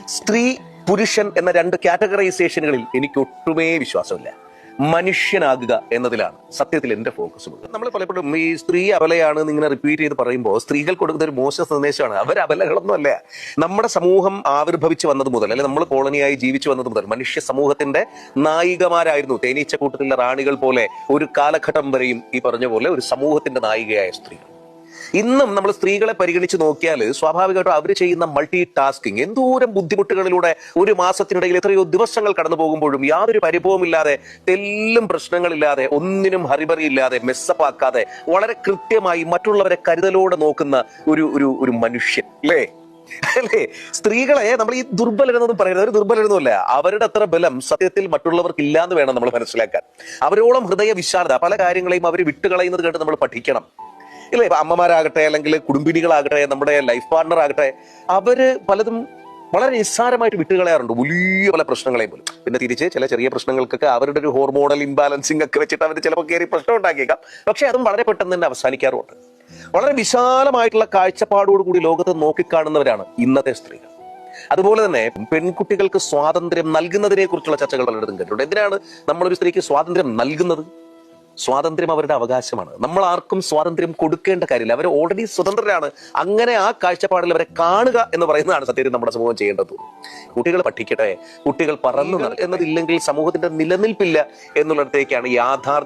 സ്ത്രീ പുരുഷൻ എന്ന രണ്ട് കാറ്റഗറൈസേഷനുകളിൽ എനിക്ക് ഒട്ടുമേ വിശ്വാസമില്ല. മനുഷ്യനാകുക എന്നതിലാണ് സത്യത്തിൽ എന്റെ ഫോക്കസ് ഉള്ളത്. നമ്മൾ പലപ്പോഴും ഈ സ്ത്രീ അബലയാണ് ഇങ്ങനെ റിപ്പീറ്റ് ചെയ്ത് പറയുമ്പോൾ സ്ത്രീകൾ കൊടുക്കുന്ന ഒരു മോശം സന്ദേശമാണ്. അവർ അബലകളൊന്നും അല്ല. നമ്മുടെ സമൂഹം ആവിർഭവിച്ചു വന്നത് മുതൽ, അല്ലെങ്കിൽ നമ്മൾ കോളനിയായി ജീവിച്ചു വന്നത് മുതൽ മനുഷ്യ സമൂഹത്തിന്റെ നായികമാരായിരുന്നു. തേനീച്ചക്കൂട്ടത്തിലെ റാണികൾ പോലെ ഒരു കാലഘട്ടം വരെയും ഈ പറഞ്ഞ പോലെ ഒരു സമൂഹത്തിന്റെ നായികയായ സ്ത്രീകൾ. ഇന്നും നമ്മൾ സ്ത്രീകളെ പരിഗണിച്ച് നോക്കിയാൽ സ്വാഭാവികമായിട്ടും അവർ ചെയ്യുന്ന മൾട്ടി ടാസ്കിങ്, എന്തോരം ബുദ്ധിമുട്ടുകളിലൂടെ ഒരു മാസത്തിനിടയിൽ എത്രയോ ദിവസങ്ങൾ കടന്നു പോകുമ്പോഴും യാതൊരു പരിഭവമില്ലാതെ, തെല്ലും പ്രശ്നങ്ങളില്ലാതെ, ഒന്നിനും ഹറിബറിയില്ലാതെ, മെസ്സപ്പാക്കാതെ വളരെ കൃത്യമായി മറ്റുള്ളവരെ കരുതലോടെ നോക്കുന്ന ഒരു മനുഷ്യൻ അല്ലേ? അല്ലേ? സ്ത്രീകളെ നമ്മൾ ഈ ദുർബലരെന്നൊന്നും പറയുന്നത്, ഒരു ദുർബലരൊന്നുമല്ല. അവരുടെ അത്ര ബലം സത്യത്തിൽ മറ്റുള്ളവർക്ക് ഇല്ലാന്ന് വേണം നമ്മൾ മനസ്സിലാക്കാൻ. അവരോളം ഹൃദയ വിശാലത, പല കാര്യങ്ങളെയും അവർ വിട്ടുകളയുന്നത് കേട്ട് നമ്മൾ പഠിക്കണം. ഇല്ലേ? ഇപ്പൊ അമ്മമാരാകട്ടെ, അല്ലെങ്കിൽ കുടുംബിനികളാകട്ടെ, നമ്മുടെ ലൈഫ് പാർട്ണർ ആകട്ടെ, അവര് പലതും വളരെ നിസ്സാരമായിട്ട് വിട്ടുകളയാറുണ്ട്, വലിയ പല പ്രശ്നങ്ങളെയും പോലും. പിന്നെ തിരിച്ച് ചില ചെറിയ പ്രശ്നങ്ങൾക്കൊക്കെ അവരുടെ ഒരു ഹോർമോണൽ ഇംബാലൻസിങ് ഒക്കെ വെച്ചിട്ട് അവർ ചിലപ്പോൾ കയറി പ്രശ്നം ഉണ്ടാക്കിയേക്കാം. പക്ഷെ അതും വളരെ പെട്ടെന്ന് തന്നെ അവസാനിക്കാറുമുണ്ട്. വളരെ വിശാലമായിട്ടുള്ള കാഴ്ചപ്പാടോടുകൂടി ലോകത്ത് നോക്കിക്കാണുന്നവരാണ് ഇന്നത്തെ സ്ത്രീകൾ. അതുപോലെ തന്നെ പെൺകുട്ടികൾക്ക് സ്വാതന്ത്ര്യം നൽകുന്നതിനെ കുറിച്ചുള്ള ചർച്ചകൾ പലയിടത്തും കേട്ടിട്ടുണ്ട്. എന്തിനാണ് നമ്മളൊരു സ്ത്രീക്ക് സ്വാതന്ത്ര്യം നൽകുന്നത്? സ്വാതന്ത്ര്യം അവരുടെ അവകാശമാണ്. നമ്മൾ ആർക്കും സ്വാതന്ത്ര്യം കൊടുക്കേണ്ട കാര്യമില്ല. അവർ ഓൾറെഡി സ്വതന്ത്രരാണ്. അങ്ങനെ ആ കാഴ്ചപ്പാടിൽ അവരെ കാണുക എന്ന് പറയുന്നതാണ് സത്യത്തിൽ നമ്മുടെ സമൂഹം ചെയ്യേണ്ടത്. കുട്ടികൾ പഠിക്കട്ടെ, കുട്ടികൾ പറന്നു എന്നതില്ലെങ്കിൽ സമൂഹത്തിന്റെ നിലനിൽപ്പില്ല എന്നുള്ളിടത്തേക്കാണ് യാഥാർത്ഥ്യം.